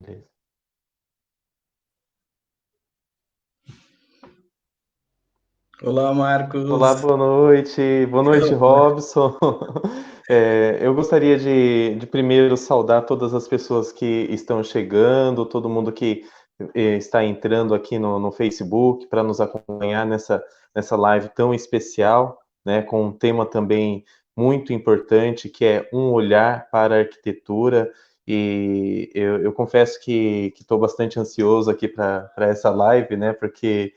Beleza. Olá, Olá, Marcos. boa noite. Boa noite, Robson. Eu gostaria de primeiro saudar todas as pessoas que estão chegando, todo mundo que está entrando aqui no Facebook para nos acompanhar nessa live tão especial, né, com um tema também muito importante, que é um olhar para a arquitetura. E eu confesso que estou bastante ansioso aqui para essa live, né, porque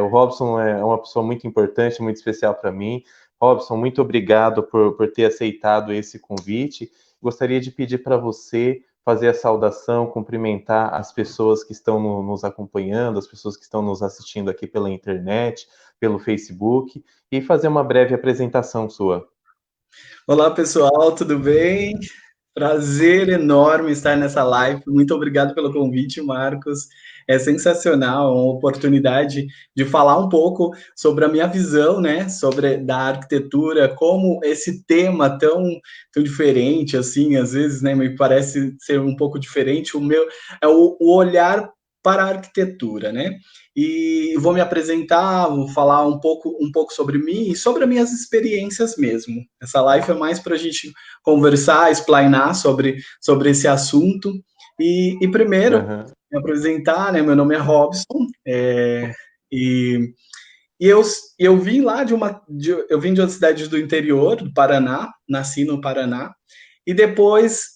o Robson é uma pessoa muito importante, muito especial para mim. Robson, muito obrigado por ter aceitado esse convite. Gostaria de pedir para você fazer a saudação, cumprimentar as pessoas que estão nos acompanhando, as pessoas que estão nos assistindo aqui pela internet, pelo Facebook, e fazer uma breve apresentação sua. Olá, pessoal, tudo bem? Prazer enorme estar nessa live. Muito obrigado pelo convite, Marcos. É sensacional, uma oportunidade de falar um pouco sobre a minha visão, né, sobre da arquitetura, como esse tema tão diferente assim, às vezes, né, me parece ser um pouco diferente. O meu é o olhar para a arquitetura, né? E vou me apresentar, vou falar um pouco sobre mim e sobre as minhas experiências mesmo. Essa live é mais para a gente conversar, explainar sobre esse assunto. E primeiro, Aham. me apresentar, né? Meu nome é Robson, e, e eu vim lá eu vim de uma cidade do interior, do Paraná, nasci no Paraná, e depois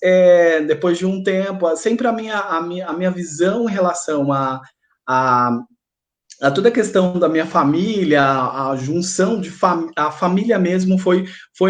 de um tempo, sempre a minha visão em relação a a toda a questão da minha família, a junção a família mesmo foi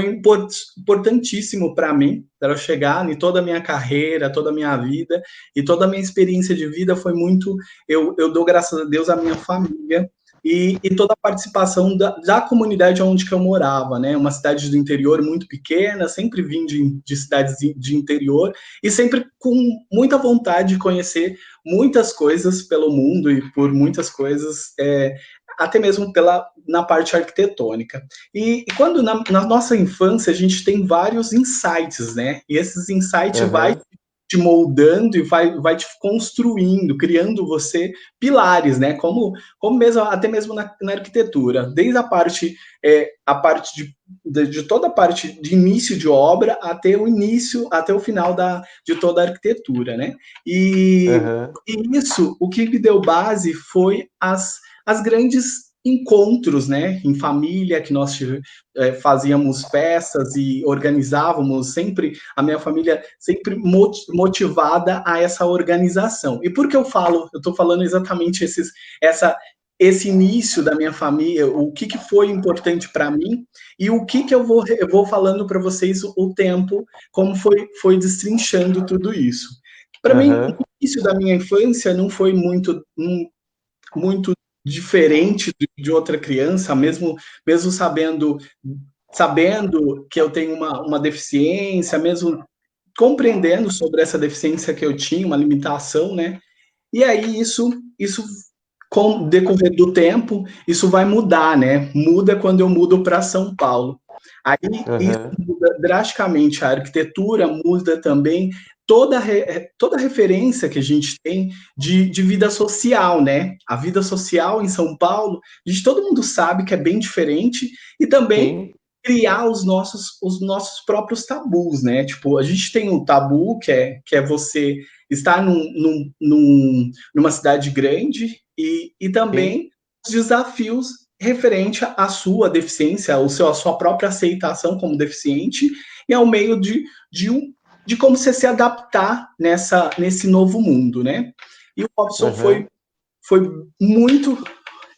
importantíssimo para mim, para eu chegar em toda a minha carreira, toda a minha vida e toda a minha experiência de vida foi muito. Eu dou graças a Deus à minha família e toda a participação da comunidade onde que eu morava, né? Uma cidade do interior muito pequena, sempre vim de cidades de interior e sempre com muita vontade de conhecer muitas coisas pelo mundo e por muitas coisas, até mesmo na parte arquitetônica. E quando na nossa infância a gente tem vários insights, né? E esses insights vai Aham. te moldando e vai te construindo, criando você pilares, né? Como mesmo, até mesmo na arquitetura, desde a parte de toda a parte de início de obra até o início, até o final de toda a arquitetura, né? E, Aham. e isso, o que me deu base foi as grandes encontros, né, em família, que nós fazíamos festas e organizávamos sempre, a minha família sempre motivada a essa organização. E por que eu estou falando exatamente essa, esse início da minha família, o que foi importante para mim e o que eu vou falando para vocês o tempo, como foi destrinchando tudo isso. Para mim, Aham. o início da minha infância não foi muito diferente de outra criança, mesmo sabendo que eu tenho uma deficiência, mesmo compreendendo sobre essa deficiência que eu tinha, uma limitação, né? E aí isso com o decorrer do tempo, isso vai mudar, né? Muda quando eu mudo para São Paulo. Aí isso Aham. muda drasticamente a arquitetura, muda também toda a referência que a gente tem de vida social, né? A vida social em São Paulo, todo mundo sabe que é bem diferente e também Sim. criar os nossos próprios tabus, né? Tipo, a gente tem um tabu que é você estar numa cidade grande e Sim. também os desafios referente à sua deficiência, a sua própria aceitação como deficiente e ao meio de como você se adaptar nesse novo mundo, né? E o Robson Aham. foi muito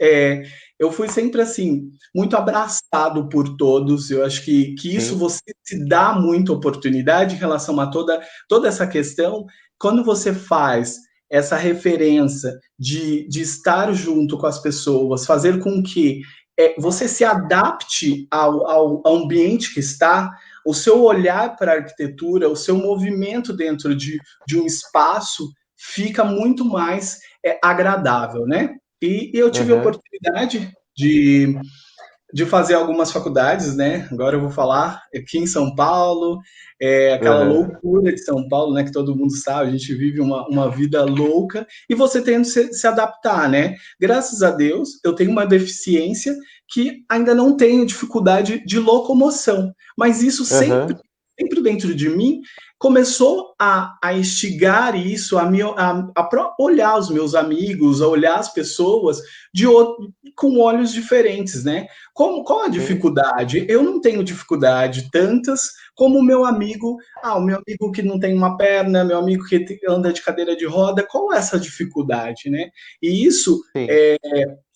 é, eu fui sempre assim, muito abraçado por todos. Eu acho que isso Sim. você se dá muita oportunidade em relação a toda essa questão. Quando você faz essa referência de estar junto com as pessoas, fazer com que você se adapte ao ambiente que está, o seu olhar para a arquitetura, o seu movimento dentro de um espaço fica muito mais agradável, né? E eu tive a Aham. oportunidade de, de fazer algumas faculdades, né? Agora eu vou falar aqui em São Paulo, aquela Aham, loucura de São Paulo, né? Que todo mundo sabe, a gente vive uma vida louca e você tem que se adaptar, né? Graças a Deus, eu tenho uma deficiência que ainda não tenho dificuldade de locomoção, mas isso aham, sempre dentro de mim começou a instigar isso, olhar os meus amigos, a olhar as pessoas com olhos diferentes, né? Qual a sim, dificuldade? Eu não tenho dificuldade tantas como o meu amigo que não tem uma perna, meu amigo que anda de cadeira de roda, qual é essa dificuldade, né? E isso, sim.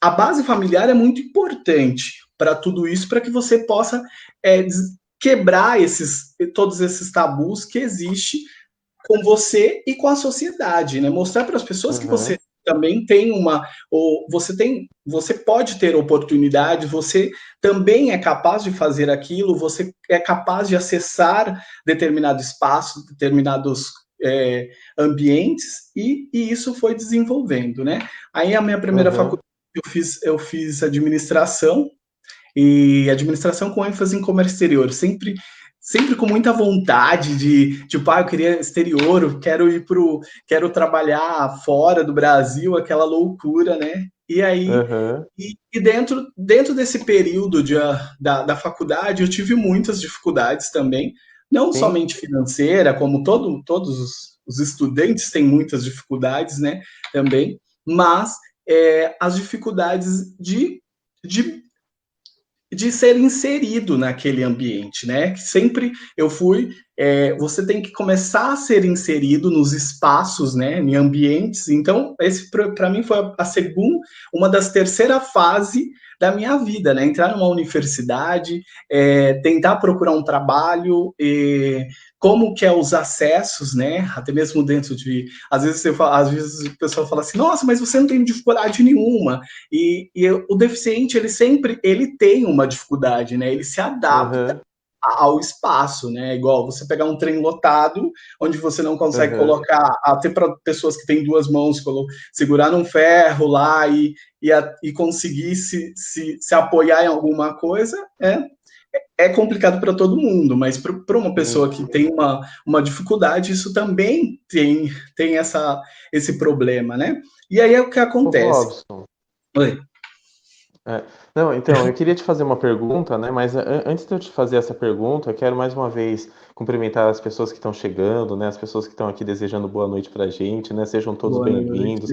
a base familiar é muito importante para tudo isso, para que você possa é, quebrar todos esses tabus que existem com você e com a sociedade, né? Mostrar para as pessoas que você Aham, também tem ou você pode ter oportunidade, você também é capaz de fazer aquilo, você é capaz de acessar determinado espaço, determinados ambientes, e isso foi desenvolvendo, né? Aí a minha primeira aham. faculdade eu fiz administração, e administração com ênfase em comércio exterior, sempre com muita vontade de, tipo, eu queria exterior, quero trabalhar fora do Brasil, aquela loucura, né? E aí, Aham, dentro desse período da faculdade, eu tive muitas dificuldades também, não sim, somente financeira, como todos os estudantes têm muitas dificuldades, né, também, mas as dificuldades de de ser inserido naquele ambiente, né? Sempre eu fui. Você tem que começar a ser inserido nos espaços, né? Em ambientes. Então, esse para mim foi a segunda, uma das terceira fase da minha vida, né? Entrar numa universidade, tentar procurar um trabalho, como que é os acessos, né? Até mesmo dentro de, às vezes o pessoal fala assim, nossa, mas você não tem dificuldade nenhuma. O deficiente, ele tem uma dificuldade, né? Ele se adapta aham, ao espaço, né? Igual você pegar um trem lotado, onde você não consegue aham. colocar, até para pessoas que têm duas mãos, segurar num ferro lá e conseguir se apoiar em alguma coisa, é complicado para todo mundo, mas para uma Sim. pessoa que tem uma dificuldade, isso também tem esse problema, né? E aí é o que Ô, acontece. Robson. Oi. É. Não, então, eu queria te fazer uma pergunta, né? Mas antes de eu te fazer essa pergunta, eu quero mais uma vez cumprimentar as pessoas que estão chegando, né? As pessoas que estão aqui desejando boa noite pra gente, né? Sejam todos Boa noite. bem-vindos.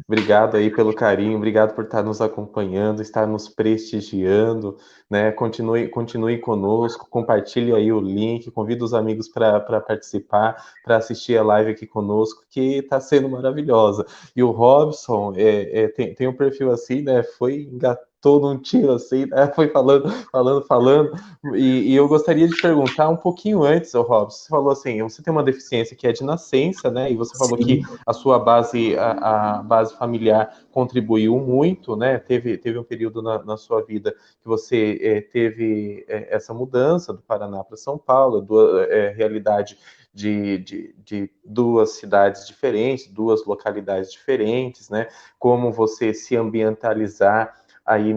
Obrigado aí pelo carinho, obrigado por estar nos acompanhando, estar nos prestigiando, né? Continue conosco, compartilhe aí o link, convida os amigos para participar, para assistir a live aqui conosco, que está sendo maravilhosa. E o Robson tem um perfil assim, né? Foi engatou num tiro assim, né? Foi falando. E eu gostaria de perguntar um pouquinho antes, ô Robson. Você falou assim, você tem uma deficiência que é de nascença, né? E você falou que Sim, a sua a base familiar contribuiu muito, né? Teve um período na sua vida que você teve essa mudança do Paraná para São Paulo, realidade de duas cidades diferentes, duas localidades diferentes, né? Como você se ambientalizar aí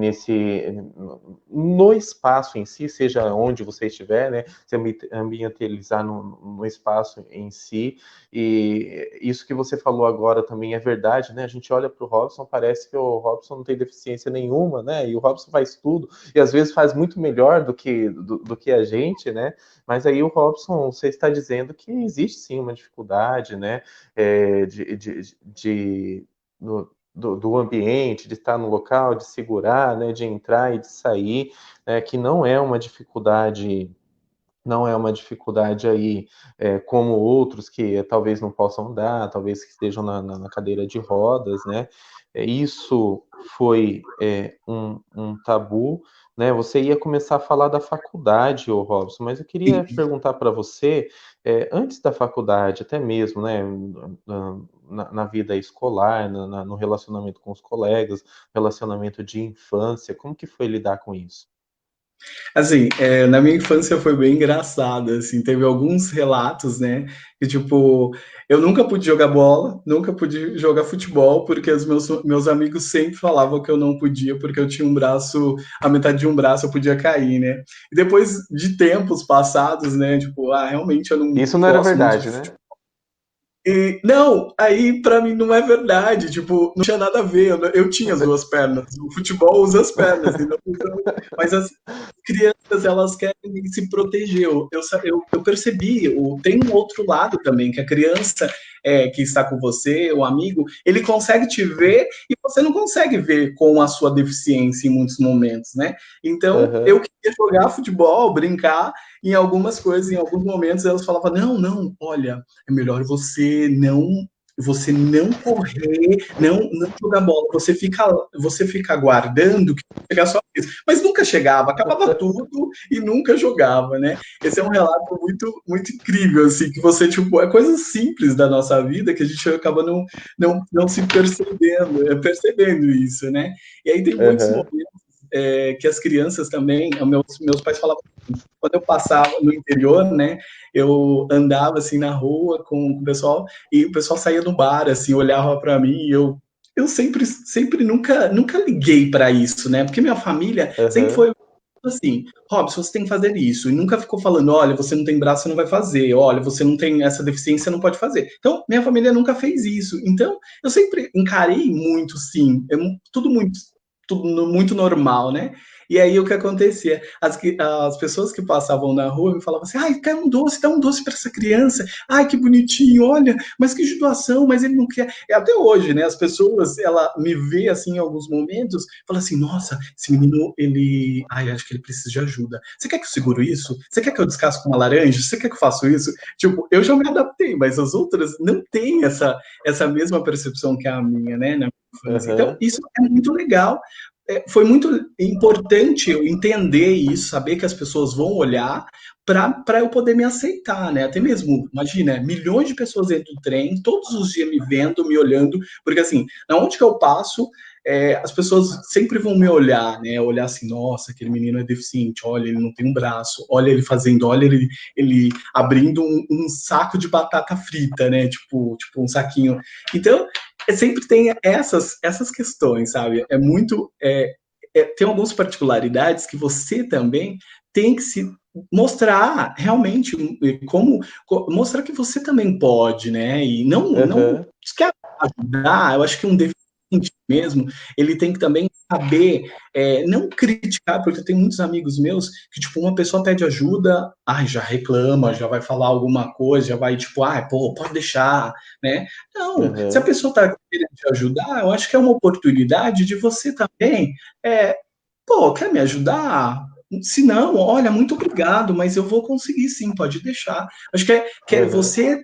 no espaço em si, seja onde você estiver, né? Se ambientalizar no espaço em si. E isso que você falou agora também é verdade, né? A gente olha para o Robson, parece que o Robson não tem deficiência nenhuma, né? E o Robson faz tudo, e às vezes faz muito melhor do que a gente, né? Mas aí o Robson, você está dizendo que existe sim uma dificuldade, né? De do ambiente, de estar no local, de segurar, né, de entrar e de sair, que não é uma dificuldade aí como outros que talvez não possam andar, talvez que estejam na cadeira de rodas, né? Isso foi um tabu, né? Você ia começar a falar da faculdade, ô Robson, mas eu queria perguntar para você, antes da faculdade, até mesmo, né, na vida escolar, no relacionamento com os colegas, relacionamento de infância, como que foi lidar com isso? Assim, na minha infância foi bem engraçado, assim, teve alguns relatos, né, que tipo, eu nunca pude jogar bola, nunca pude jogar futebol, porque os meus amigos sempre falavam que eu não podia, porque eu tinha um braço, a metade de um braço eu podia cair, né. E depois de tempos passados, né, tipo, realmente eu não Isso não era gosto muito de verdade, futebol. né? E, não, aí pra mim não é verdade, tipo, não tinha nada a ver, eu tinha as Você- duas pernas, o futebol usa as pernas, e não, mas as crianças, elas querem se proteger, eu percebi, tem um outro lado também, que a criança que está com você, o amigo, ele consegue te ver e você não consegue ver com a sua deficiência em muitos momentos, né? Então, eu Aham. queria jogar futebol, brincar, em algumas coisas, em alguns momentos, elas falavam, não, não, olha, é melhor você não correr, não jogar bola, você fica aguardando que chegar a sua vez. Mas nunca chegava, acabava tudo e nunca jogava, né? Esse é um relato muito, muito incrível, assim, que você, tipo, é coisas simples da nossa vida que a gente acaba não se percebendo isso, né? E aí tem muitos Aham. momentos que as crianças também, meus pais falavam, quando eu passava no interior, né, eu andava assim na rua com o pessoal e o pessoal saía do bar, assim, olhava para mim e eu sempre nunca liguei para isso, né? Porque minha família sempre Aham. foi assim, Robson, você tem que fazer isso. E nunca ficou falando, olha, você não tem braço, você não vai fazer. Olha, você não tem essa deficiência, você não pode fazer. Então, minha família nunca fez isso. Então, eu sempre encarei muito, sim, tudo muito normal, né? E aí o que acontecia? As pessoas que passavam na rua me falavam assim: ai, quer um doce, dá um doce para essa criança. Ai, que bonitinho, olha, mas que situação, mas ele não quer. E até hoje, né? As pessoas, ela me vê assim em alguns momentos, fala assim: nossa, esse menino, ele. Ai, acho que ele precisa de ajuda. Você quer que eu seguro isso? Você quer que eu descasque uma laranja? Você quer que eu faça isso? Tipo, eu já me adaptei, mas as outras não têm essa mesma percepção que a minha, né? Na minha infância. Então, Aham. isso é muito legal, foi muito importante eu entender isso, saber que as pessoas vão olhar para eu poder me aceitar, né? Até mesmo, imagina, milhões de pessoas dentro do trem, todos os dias me vendo, me olhando, porque assim, na onde que eu passo, as pessoas sempre vão me olhar, né? Olhar assim, nossa, aquele menino é deficiente, olha, ele não tem um braço, olha ele fazendo, olha ele abrindo um saco de batata frita, né? Tipo um saquinho. Então, sempre tem essas questões, sabe? Tem algumas particularidades que você também tem que se mostrar realmente mostrar que você também pode, né? E não Aham. quer ajudar. Eu acho que um deficiente mesmo, ele tem que também saber não criticar, porque tem muitos amigos meus que, tipo, uma pessoa pede ajuda, ai, já reclama, já vai falar alguma coisa, já vai, tipo, pô, pode deixar, né? Não, se a Aham. pessoa está querendo te ajudar, eu acho que é uma oportunidade de você também, é, pô, quer me ajudar? Se não, olha, muito obrigado, mas eu vou conseguir sim, pode deixar. Acho que é Aham. você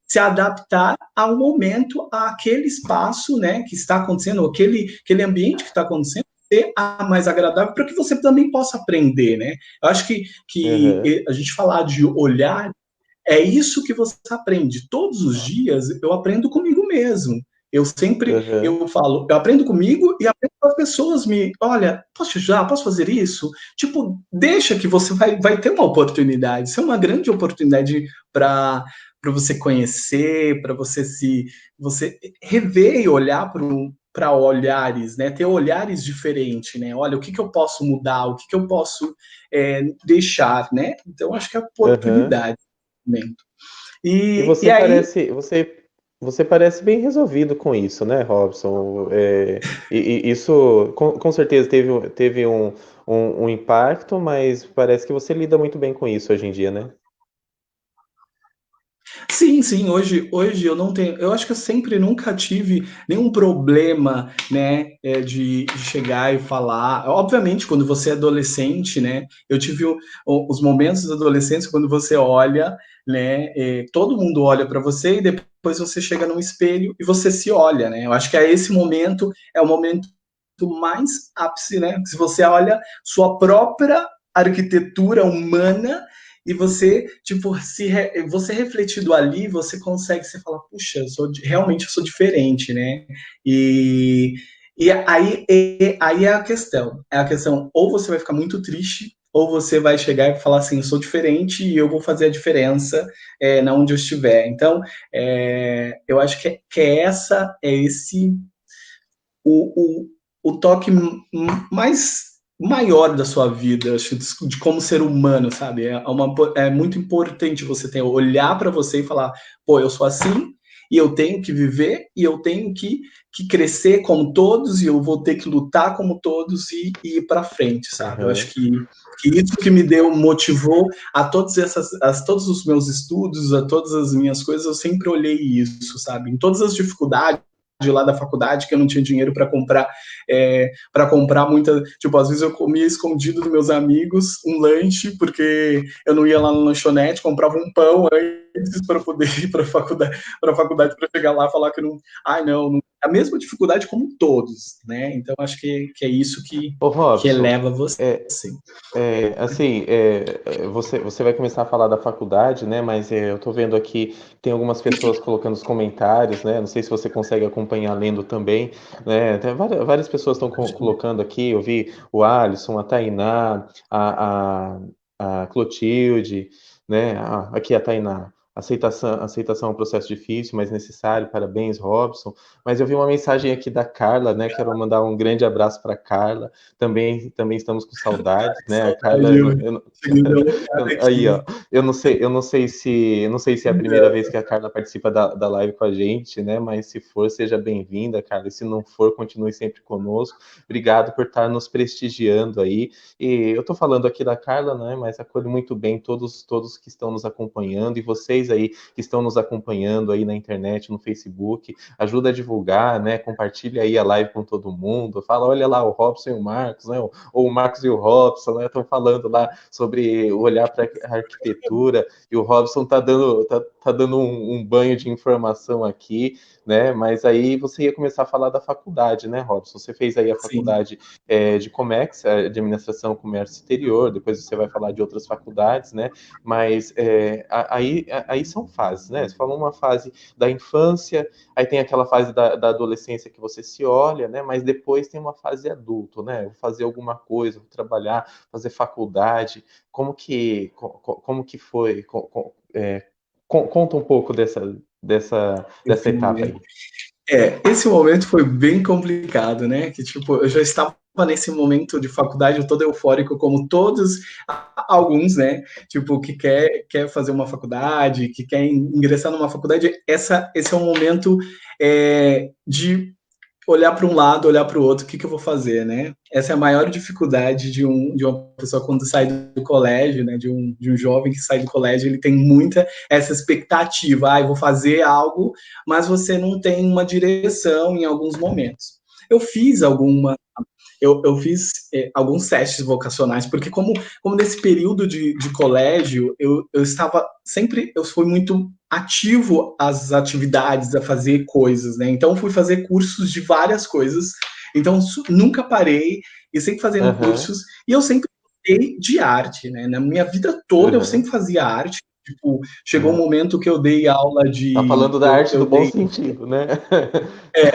se adaptar ao momento, àquele espaço, né, que está acontecendo, aquele ambiente que está acontecendo, ser a mais agradável para que você também possa aprender, né? Eu acho Aham. que a gente falar de olhar é isso que você aprende. Todos os dias eu aprendo comigo mesmo. Aham. Eu falo, eu aprendo comigo e aprendo com as pessoas olha, posso te ajudar? Posso fazer isso? Tipo, deixa que você vai ter uma oportunidade. Isso é uma grande oportunidade para você conhecer, para você rever e olhar para olhares, né? Ter olhares diferentes, né? Olha, o que eu posso mudar? O que eu posso deixar, né? Então, acho que é Aham. oportunidade momento. E E aí, você parece bem resolvido com isso, né, Robson? E isso com certeza teve um impacto, mas parece que você lida muito bem com isso hoje em dia, né? sim, sim, hoje eu não tenho, eu acho que eu sempre nunca tive nenhum problema, né, de chegar e falar. Obviamente, quando você é adolescente, né, eu tive os momentos da adolescência quando você olha, né, todo mundo olha para você e depois você chega num espelho e você se olha, né. Eu acho que esse momento é o momento mais ápice, né, se você olha sua própria arquitetura humana e você, tipo, você refletido ali, você consegue, você fala, puxa, realmente eu sou diferente, né? E, aí é a questão, ou você vai ficar muito triste, ou você vai chegar e falar assim, eu sou diferente e eu vou fazer a diferença na onde eu estiver. Então, eu acho que é esse o, o toque mais maior da sua vida, acho, de como ser humano, sabe? É muito importante você ter olhar para você e falar, pô, eu sou assim e eu tenho que viver e eu tenho que crescer como todos e eu vou ter que lutar como todos e ir para frente, sabe? Eu acho Aham. que isso que me motivou a todos os meus estudos, a todas as minhas coisas, eu sempre olhei isso, sabe? Em todas as dificuldades lá da faculdade, que eu não tinha dinheiro para comprar muita, tipo, às vezes eu comia escondido dos meus amigos um lanche, porque eu não ia lá no lanchonete, comprava um pão antes para poder ir para faculdade para chegar lá e falar que não, ai não, a mesma dificuldade como todos, né? Então acho que é isso Ô, que Robson, eleva você. é, assim, você vai começar a falar da faculdade, né? Mas eu tô vendo aqui, tem algumas pessoas colocando os comentários, né? Não sei se você consegue acompanhar lendo também, né? Tem várias pessoas estão colocando aqui, eu vi o Alisson, a Tainá, a Clotilde, né? Aqui a Tainá. Aceitação é um processo difícil, mas necessário. Parabéns, Robson. Mas eu vi uma mensagem aqui da Carla, né? Quero mandar um grande abraço para Carla. Também estamos com saudades, né? A Carla, Saudade, cheguei a dar uma olhada aí, aqui. ó, eu não sei se é a primeira vez que a Carla participa da live com a gente, né? Mas se for, seja bem-vinda, Carla. E se não for, continue sempre conosco. Obrigado por estar nos prestigiando aí. E eu tô falando aqui da Carla, né? Mas acolho muito bem todos que estão nos acompanhando e vocês aí que estão nos acompanhando aí na internet, no Facebook. Ajuda a divulgar, né? Compartilha aí a live com todo mundo. Fala, olha lá o Robson e o Marcos, né? Ou o Marcos e o Robson, né? Estão falando lá sobre o olhar para a arquitetura e o Robson tá dando um banho de informação aqui, né? Mas aí você ia começar a falar da faculdade, né, Robson? Você fez aí a Sim. faculdade de Comex, de Administração Comércio Exterior, depois você vai falar de outras faculdades, né? Mas aí são fases, né? Você falou uma fase da infância, aí tem aquela fase da adolescência que você se olha, né? Mas depois tem uma fase adulto, né? Vou fazer alguma coisa, vou trabalhar, fazer faculdade. Como que foi? Conta um pouco dessa Esse etapa momento. aí. Esse momento foi bem complicado, né? Que tipo, eu já estava nesse momento de faculdade todo eufórico, como todos, alguns, né? Tipo, que quer fazer uma faculdade, que quer ingressar numa faculdade. Esse é um momento de olhar para um lado, olhar para o outro, o que eu vou fazer, né? Essa é a maior dificuldade de uma pessoa quando sai do colégio, né? De um jovem que sai do colégio, ele tem muita essa expectativa, eu vou fazer algo, mas você não tem uma direção em alguns momentos. Eu fiz alguma eu fiz alguns testes vocacionais, porque como nesse período de colégio, eu estava sempre, eu fui muito ativo às atividades, a fazer coisas, né? Então, fui fazer cursos de várias coisas, então nunca parei, e sempre fazendo Aham, cursos, e eu sempre gostei de arte, né? Na minha vida toda, eu aham. sempre fazia arte, tipo, chegou um É. momento que eu dei aula Tá de... falando da arte do bom sentido, né?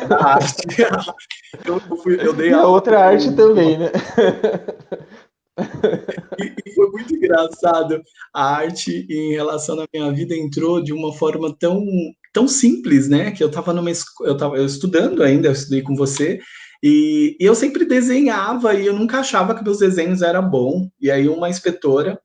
Da arte, eu dei E a aula outra arte também, né? E foi muito engraçado. A arte, em relação à minha vida, entrou de uma forma tão simples, né? Que eu estava eu estudando ainda, eu estudei com você, e eu sempre desenhava e eu nunca achava que meus desenhos eram bons. E aí uma inspetora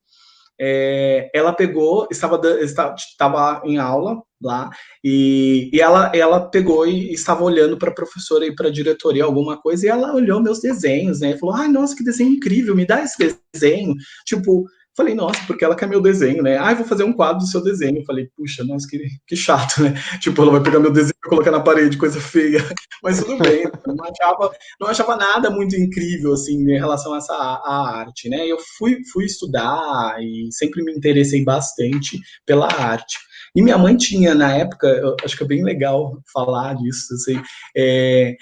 ela pegou, estava em aula lá, e ela pegou e estava olhando para a professora e para a diretoria alguma coisa, e ela olhou meus desenhos, né? E falou: ai, nossa, que desenho incrível, me dá esse desenho. Tipo, falei, nossa, porque ela quer meu desenho, né? Ai, vou fazer um quadro do seu desenho. Falei, puxa, nossa, que chato, né? Tipo, ela vai pegar meu desenho e colocar na parede, coisa feia. Mas tudo bem, não achava nada muito incrível assim em relação a essa a arte, né? Eu fui estudar e sempre me interessei bastante pela arte. E minha mãe tinha na época, eu acho que é bem legal falar disso, assim, é,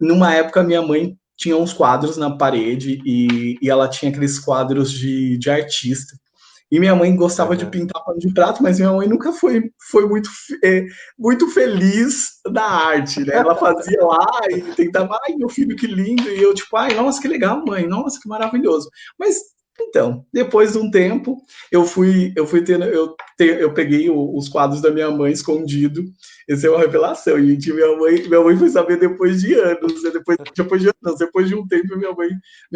numa época minha mãe tinha uns quadros na parede e ela tinha aqueles quadros de artista. E minha mãe gostava de Aham. pintar pano de prato, mas minha mãe nunca foi muito feliz na arte, né? Ela fazia lá e tentava, ai, meu filho, que lindo. E eu, tipo, ai, nossa, que legal, mãe, nossa, que maravilhoso. Mas, então, depois de um tempo, eu peguei os quadros da minha mãe escondido. Essa é uma revelação, gente. Minha mãe foi saber depois de anos, né? Depois de um tempo, minha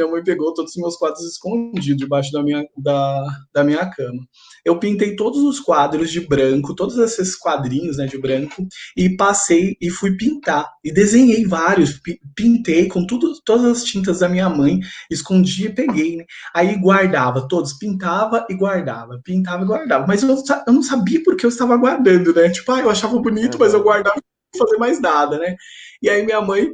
mãe pegou todos os meus quadros escondidos debaixo da minha cama. Eu pintei todos os quadros de branco, todos esses quadrinhos, né, de branco, e passei e fui pintar. E desenhei vários, pintei com todas as tintas da minha mãe, escondi e peguei, né? Aí guardava todos, pintava e guardava, pintava e guardava. Mas eu não sabia por que eu estava guardando, né? Tipo, eu achava bonito, mas eu Aham. guardava e não fazer mais nada, né? E aí minha mãe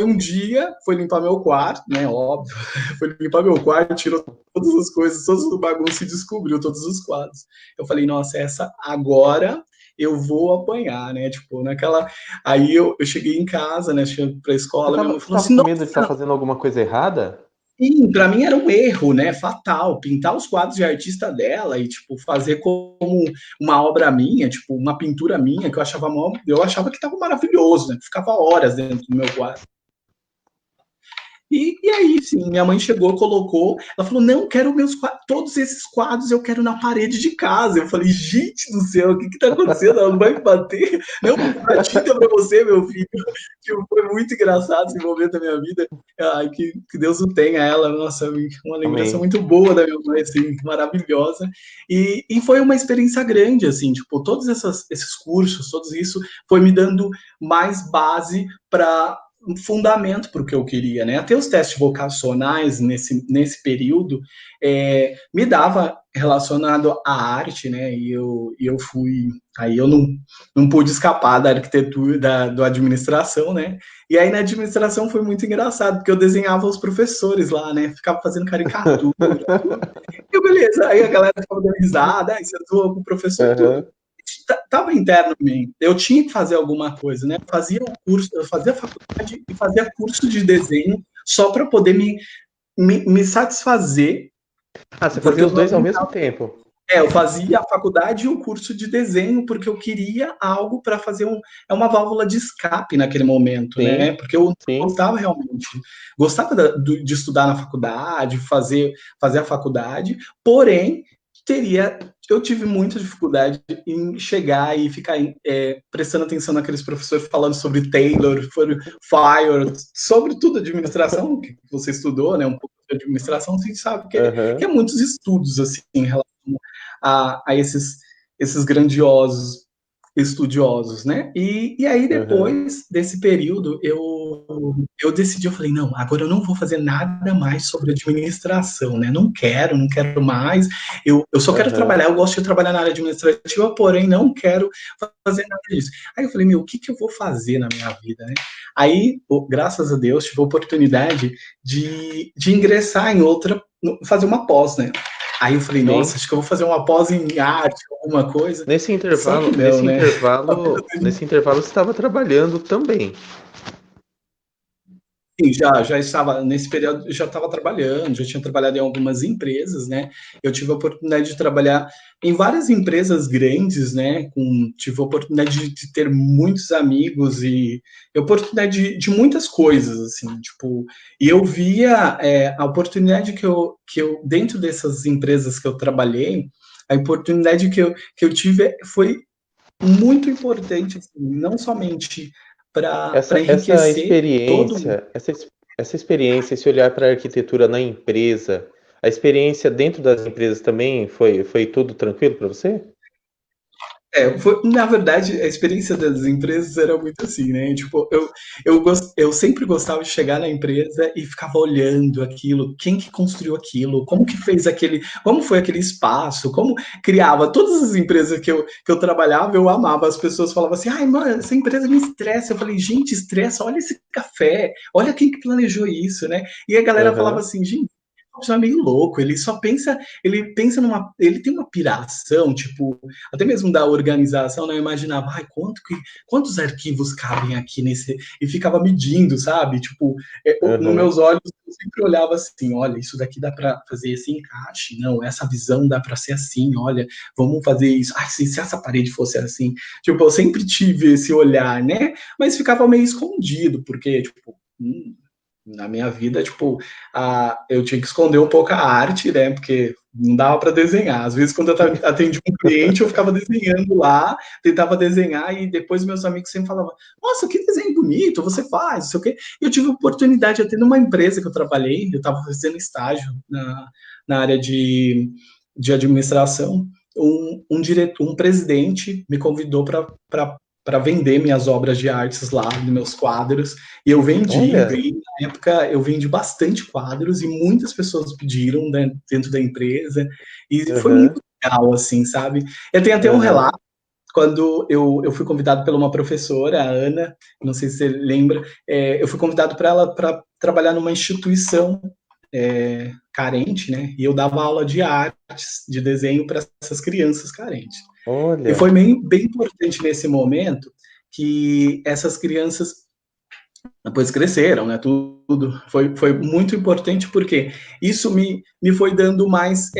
um dia foi limpar meu quarto, né? Óbvio, foi limpar meu quarto, tirou todas as coisas, todas as bagunças e descobriu todos os quadros. Eu falei, nossa, essa agora eu vou apanhar, né? Tipo, naquela. Aí eu cheguei em casa, né? Cheguei pra escola, minha mãe Você falou tava assim, com medo de estar nossa, fazendo alguma coisa errada? sim, para mim era um erro, né, fatal, pintar os quadros de artista dela e tipo fazer como uma obra minha, tipo uma pintura minha que eu achava que estava maravilhoso, né? Ficava horas dentro do meu quarto. E aí, sim, minha mãe chegou, colocou, ela falou: não, quero todos esses quadros eu quero na parede de casa. Eu falei: gente do céu, o que que tá acontecendo? Ela não vai me bater? Não, vou comprar tinta pra você, meu filho. Tipo, foi muito engraçado esse momento da minha vida. Ai, que Deus o tenha, ela, nossa, uma lembrança Amém. muito boa da minha mãe, assim, maravilhosa. E foi uma experiência grande, assim, tipo, todos esses cursos, todos isso, foi me dando mais base para um fundamento para o que eu queria, né? Até os testes vocacionais nesse período me dava relacionado à arte, né? E eu fui, aí eu não pude escapar da arquitetura, da administração, né? E aí na administração foi muito engraçado, porque eu desenhava os professores lá, né? Ficava fazendo caricatura, tudo. E beleza, aí a galera ficava dando risada, aí você zoa com o professor e tudo. Aham. Estava interno em mim. Eu tinha que fazer alguma coisa, né? Eu fazia faculdade e fazia curso de desenho só para poder me satisfazer, Ah, você porque fazia eu os não dois ao aguentava. mesmo tempo. Eu fazia a faculdade e o curso de desenho porque eu queria algo para fazer uma válvula de escape naquele momento, né? Sim, Porque eu sim. gostava realmente, gostava de estudar na faculdade, fazer a faculdade, porém eu tive muita dificuldade em chegar e ficar prestando atenção naqueles professores falando sobre Taylor, sobre Fire, sobre tudo administração que você estudou, né? Um pouco de administração, você sabe que é Aham, muitos estudos assim em relação a esses grandiosos estudiosos, né? E aí, aham, depois desse período, eu decidi, eu falei, não, agora eu não vou fazer nada mais sobre administração, né? Não quero mais. Eu só quero aham. trabalhar, eu gosto de trabalhar na área administrativa, porém não quero fazer nada disso. Aí eu falei, meu, o que que eu vou fazer na minha vida, né? Aí, graças a Deus, tive a oportunidade de ingressar em fazer uma pós, né? Aí eu falei, nossa, Sim. acho que eu vou fazer uma pós em arte, alguma coisa. Nesse Só que intervalo, não, nesse né? intervalo, nesse intervalo você estava trabalhando também. Sim, já estava, nesse período, já estava trabalhando, já tinha trabalhado em algumas empresas, né? Eu tive a oportunidade de trabalhar em várias empresas grandes, né? Tive a oportunidade de ter muitos amigos e a oportunidade de muitas coisas, assim, tipo, e eu via a oportunidade que eu, dentro dessas empresas que eu trabalhei, a oportunidade que eu tive foi muito importante, assim, não somente para Essa enriquecer todo. experiência, essa experiência, esse olhar para a arquitetura na empresa, a experiência dentro das empresas também foi tudo tranquilo para você? Na verdade, a experiência das empresas era muito assim, né? Tipo, eu sempre gostava de chegar na empresa e ficava olhando aquilo, quem que construiu aquilo, como que fez como foi aquele espaço, como criava. Todas as empresas que eu trabalhava, eu amava. As pessoas falavam assim, ai, mano, essa empresa me estressa. Eu falei, gente, estressa, olha esse café, olha quem que planejou isso, né? E a galera falava Aham, assim, gente. é meio louco, ele tem uma piração, tipo, até mesmo da organização, né? Eu imaginava, ai, quantos arquivos cabem aqui nesse, e ficava medindo, sabe? Tipo, nos Aham. meus olhos, eu sempre olhava assim, olha, isso daqui dá para fazer esse encaixe, não, essa visão dá para ser assim, olha, vamos fazer isso, ai, se essa parede fosse assim, tipo, eu sempre tive esse olhar, né? Mas ficava meio escondido, porque, tipo, na minha vida, tipo, eu tinha que esconder um pouco a arte, né? Porque não dava para desenhar. Às vezes, quando eu atendi um cliente, eu ficava desenhando lá, tentava desenhar, e depois meus amigos sempre falavam: Nossa, que desenho bonito você faz, não sei o quê. E eu tive a oportunidade até numa empresa que eu trabalhei, eu estava fazendo estágio na área de administração. Um presidente me convidou para vender minhas obras de artes lá, meus quadros, e eu vendi, Olha. ganhei, na época eu vendi bastante quadros e muitas pessoas pediram, né, dentro da empresa, e foi muito Aham. legal, assim, sabe? Eu tenho até um Aham. relato, quando eu fui convidado por uma professora, a Ana, não sei se você lembra, eu fui convidado para ela para trabalhar numa instituição carente, né? E eu dava aula de artes, de desenho para essas crianças carentes. E Olha. foi bem importante nesse momento que essas crianças depois cresceram, né? Tudo foi muito importante porque isso me foi dando mais,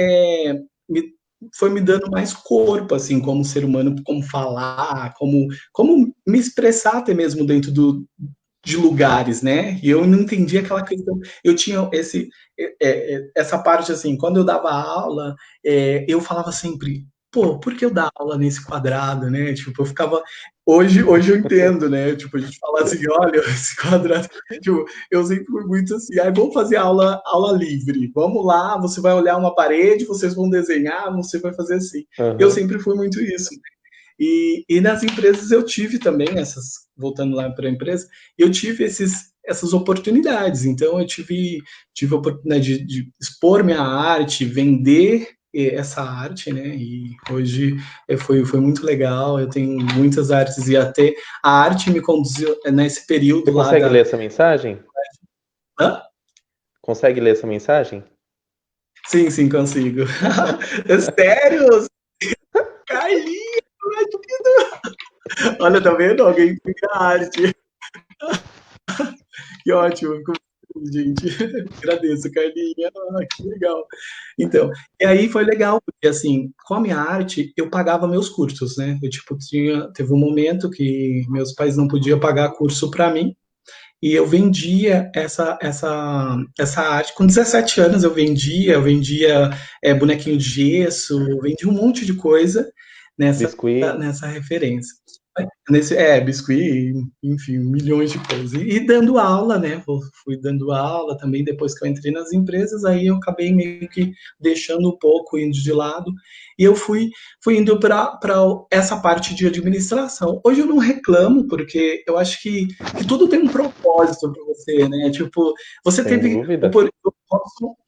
me, foi me dando mais corpo, assim, como ser humano, como falar, como me expressar até mesmo dentro de lugares, né? E eu não entendia aquela questão. Eu tinha essa parte assim, quando eu dava aula, eu falava sempre, pô, por que eu dar aula nesse quadrado, né? Tipo, eu ficava. Hoje eu entendo, né? Tipo, a gente fala assim, olha, esse quadrado. Tipo, eu sempre fui muito assim, vamos fazer aula livre. Vamos lá, você vai olhar uma parede, vocês vão desenhar, você vai fazer assim. Eu Aham. sempre fui muito isso. E nas empresas eu tive também voltando lá para a empresa, eu tive essas oportunidades. Então eu tive a oportunidade de expor minha arte, vender essa arte, né? E hoje foi muito legal. Eu tenho muitas artes e até a arte me conduziu nesse Você período lá consegue da. ler essa mensagem? Hã? Consegue ler essa mensagem? Sim, sim, consigo. Sério? Carlinhos, olha, tá vendo? Alguém tem a arte. Que ótimo, gente. Agradeço, Carlinha. Que legal. Então, e aí foi legal, porque assim, com a minha arte, eu pagava meus cursos, né? Eu, tipo, teve um momento que meus pais não podiam pagar curso para mim, e eu vendia essa arte. Com 17 anos eu vendia bonequinho de gesso, vendia um monte de coisa nessa, Biscuit. nessa referência. Biscuit, enfim, milhões de coisas. E dando aula, né? Fui dando aula também depois que eu entrei nas empresas, aí eu acabei meio que deixando um pouco, indo de lado, e eu fui indo para essa parte de administração. Hoje eu não reclamo, porque eu acho que tudo tem um propósito para você, né? Tipo, você Sem teve. dúvida.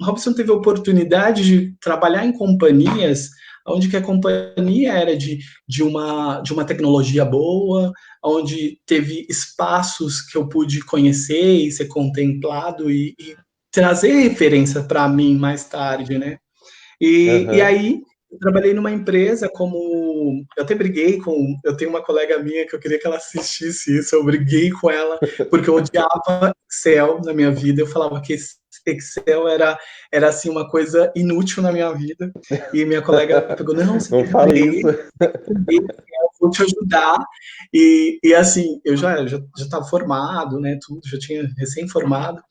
Robson teve a oportunidade de trabalhar em companhias onde que a companhia era de uma tecnologia boa, onde teve espaços que eu pude conhecer e ser contemplado e trazer referência para mim mais tarde, né? E Aham. aí eu trabalhei numa empresa eu até briguei eu tenho uma colega minha que eu queria que ela assistisse isso, eu briguei com ela porque eu odiava Excel na minha vida, eu falava que Excel era assim uma coisa inútil na minha vida, e minha colega pegou, não, você Não tem que fale isso. aprender, eu vou te ajudar, e assim, eu já estava formado, né, tudo, já tinha recém-formado,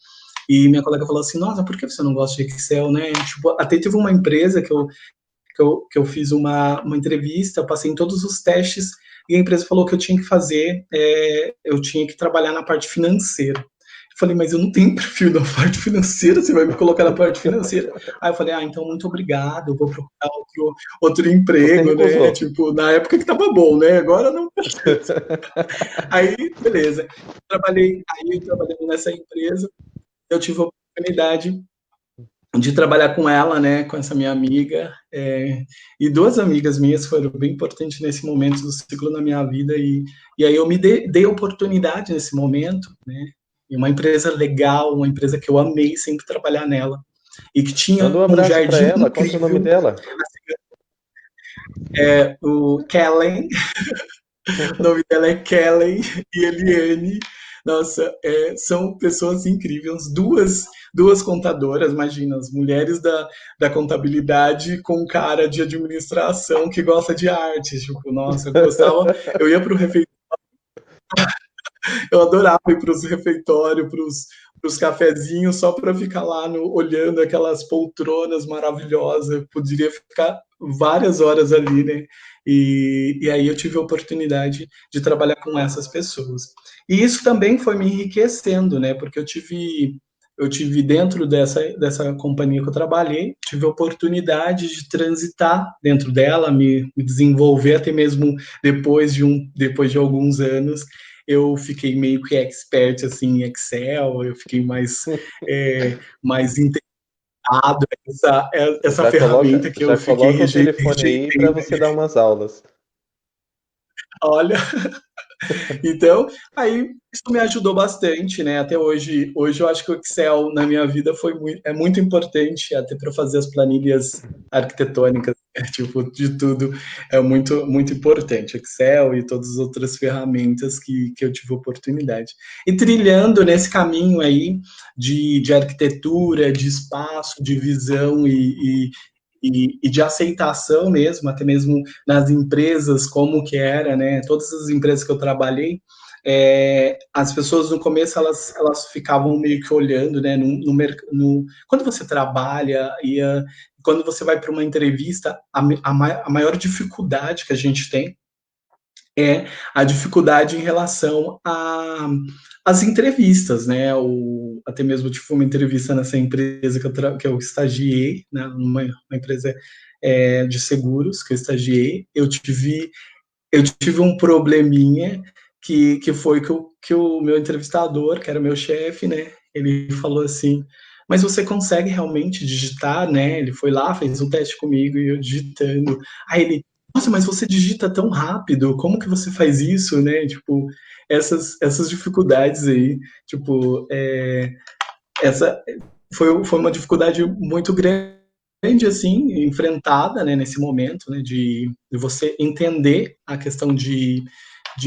e minha colega falou assim, nossa, por que você não gosta de Excel, né? Tipo, até teve uma empresa que eu fiz uma entrevista, eu passei em todos os testes, e a empresa falou que eu tinha que fazer, eu tinha que trabalhar na parte financeira. Eu falei, mas eu não tenho perfil na parte financeira, você vai me colocar na parte financeira. Aí eu falei, então muito obrigado, eu vou procurar outro Você emprego, né? recusou. Tipo, na época que tava bom, né? Agora não. Aí, beleza. Aí eu trabalhei nessa empresa, eu tive a oportunidade de trabalhar com ela, né, com essa minha amiga, e duas amigas minhas foram bem importantes nesse momento do ciclo na minha vida, e aí eu me dei oportunidade nesse momento, né, e uma empresa legal, uma empresa que eu amei sempre trabalhar nela. e que Manda tinha um um abraço para jardim ela. Qual que é o nome incrível, dela? o Kellen, o nome dela é Kellen e Eliane. Nossa, são pessoas incríveis, duas contadoras, imagina, as mulheres da contabilidade com um cara de administração que gosta de arte. Tipo, nossa, eu gostava, eu ia para o refeitório, eu adorava ir para os refeitórios, para os cafezinhos, só para ficar lá olhando aquelas poltronas maravilhosas. Eu poderia ficar várias horas ali, né? E aí eu tive a oportunidade de trabalhar com essas pessoas. E isso também foi me enriquecendo, né? Porque eu tive dentro dessa companhia que eu trabalhei, tive a oportunidade de transitar dentro dela, me desenvolver até mesmo depois de alguns anos. Eu fiquei meio que expert assim, em Excel, eu fiquei mais integrado a essa ferramenta que eu Já fiquei coloca o telefone rejeitando. aí para você dar umas aulas. Olha, então, aí isso me ajudou bastante, né? Até hoje eu acho que o Excel na minha vida é muito importante, até para fazer as planilhas arquitetônicas, né? Tipo, de tudo é muito, muito importante. Excel e todas as outras ferramentas que eu tive oportunidade. E trilhando nesse caminho aí de arquitetura, de espaço, de visão e de aceitação mesmo, até mesmo nas empresas, como que era, né? Todas as empresas que eu trabalhei, as pessoas no começo elas ficavam meio que olhando, né? Quando você trabalha quando você vai para uma entrevista, a maior dificuldade que a gente tem é a dificuldade em relação às entrevistas, né? Até mesmo tive uma entrevista nessa empresa que eu estagiei, né? Uma empresa de seguros que eu estagiei. Eu tive um probleminha que foi que o meu entrevistador, que era meu chefe, né? Ele falou assim: mas você consegue realmente digitar, né? Ele foi lá, fez um teste comigo e eu digitando. Aí ele, nossa, mas você digita tão rápido, como que você faz isso, né? Tipo, essas dificuldades aí, tipo, essa foi uma dificuldade muito grande, assim, enfrentada, né, nesse momento, né, de você entender a questão de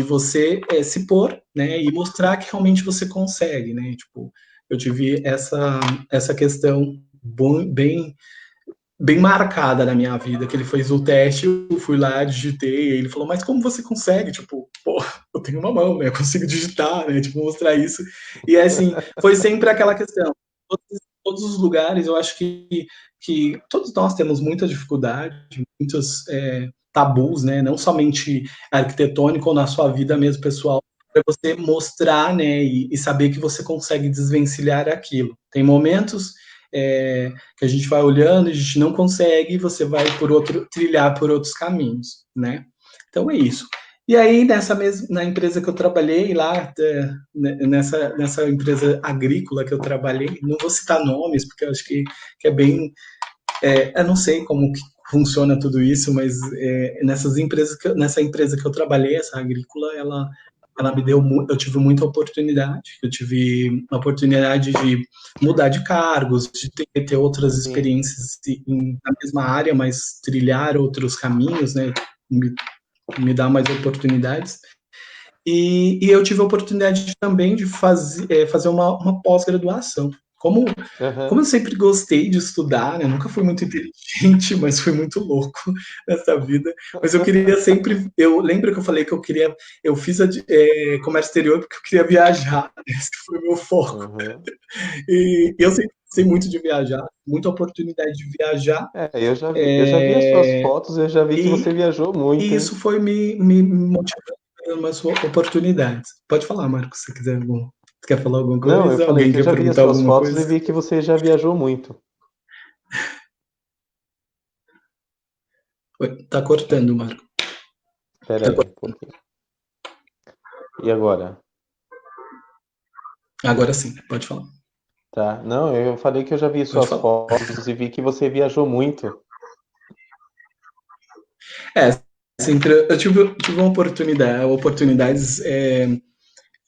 você se pôr, né, e mostrar que realmente você consegue, né, tipo, eu tive essa questão bem, bem marcada na minha vida, que ele fez o teste, eu fui lá, digitei, e ele falou, mas como você consegue? Tipo, pô, eu tenho uma mão, né, eu consigo digitar, né, tipo, mostrar isso. E assim, foi sempre aquela questão. Todos os lugares, eu acho que todos nós temos muita dificuldade, muitos tabus, né, não somente arquitetônico ou na sua vida mesmo pessoal, para você mostrar, né, e saber que você consegue desvencilhar aquilo. Tem momentos que a gente vai olhando, a gente não consegue, e você vai trilhar por outros caminhos, né? Então é isso. E aí, na empresa que eu trabalhei lá, nessa empresa agrícola que eu trabalhei, não vou citar nomes, porque eu acho que é bem. Eu não sei como que funciona tudo isso, mas nessa empresa que eu trabalhei, essa agrícola, ela me deu eu tive muita oportunidade, eu tive a oportunidade de mudar de cargos, de ter outras Sim. experiências na mesma área, mas trilhar outros caminhos, né? Me dar mais oportunidades. E eu tive a oportunidade também de fazer uma pós-graduação. Como Aham. eu sempre gostei de estudar, né? Nunca fui muito inteligente, mas fui muito louco nessa vida. Mas eu queria sempre. Eu lembro que eu falei que eu fiz comércio exterior porque eu queria viajar. Esse foi o meu foco. Uhum. E eu sempre gostei muito de viajar, muita oportunidade de viajar. Eu já vi as suas fotos, eu já vi que E, você viajou e muito, hein? isso foi me motivando a umas oportunidades. Pode falar, Marcos, se quiser você quer falar alguma Não, eu coisa? falei Alguém que eu quer já vi as perguntar suas alguma fotos coisa? e vi que você já viajou muito. Oi, tá cortando, Marco. Espera Tá aí um pouquinho. E agora? Agora sim, pode falar. Tá? Não, eu falei que eu já vi Pode suas falar. fotos e vi que você viajou muito. É, sempre eu tive uma oportunidades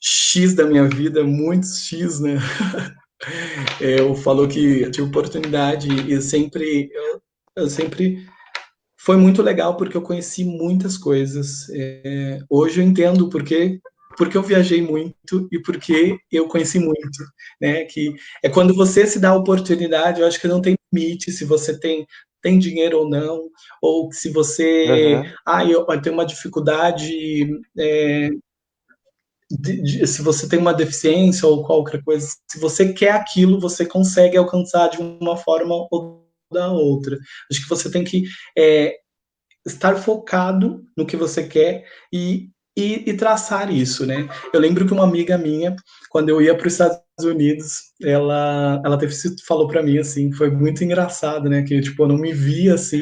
X da minha vida, muitos X, né? Eu falou que eu tive oportunidade e eu sempre foi muito legal porque eu conheci muitas coisas. Hoje eu entendo porque eu viajei muito e porque eu conheci muito, né? Que é quando você se dá a oportunidade, eu acho que não tem limite se você tem dinheiro ou não, ou se você, Aham. eu tenho uma dificuldade, é, se você tem uma deficiência ou qualquer coisa, se você quer aquilo, você consegue alcançar de uma forma ou da outra. Acho que você tem que é, estar focado no que você quer e traçar isso, né? Eu lembro que uma amiga minha, quando eu ia para os Estados Unidos, falou para mim assim, foi muito engraçado, né? Que tipo, eu não me via assim,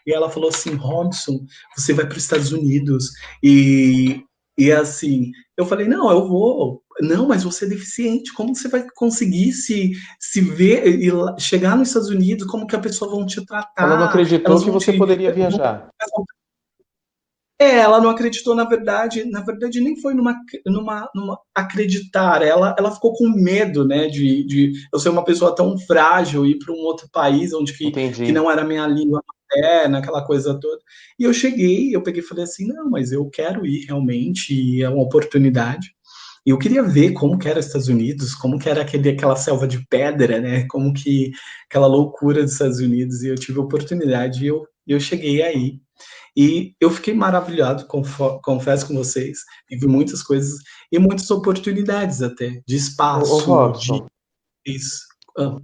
e ela falou assim, Robson, você vai para os Estados Unidos e assim, eu falei, não, eu vou. Não, mas você é deficiente, como você vai conseguir se ver e chegar nos Estados Unidos, como que a pessoa vão te Ela não tratar, acreditou elas que vão você te poderia viajar. ela não acreditou, na verdade nem foi numa acreditar, ela ficou com medo, né, de eu ser uma pessoa tão frágil, ir para um outro país onde que Entendi. não era minha língua materna, aquela coisa toda. E eu cheguei, eu peguei e falei assim, não, mas eu quero ir realmente, e é uma oportunidade. E eu queria ver como que era os Estados Unidos, como que era aquela selva de pedra, né, como que aquela loucura dos Estados Unidos, e eu tive a oportunidade, e eu cheguei aí. E eu fiquei maravilhado, confesso com vocês, tive muitas coisas e muitas oportunidades até, de Ô, espaço, de Robson, isso. Ah,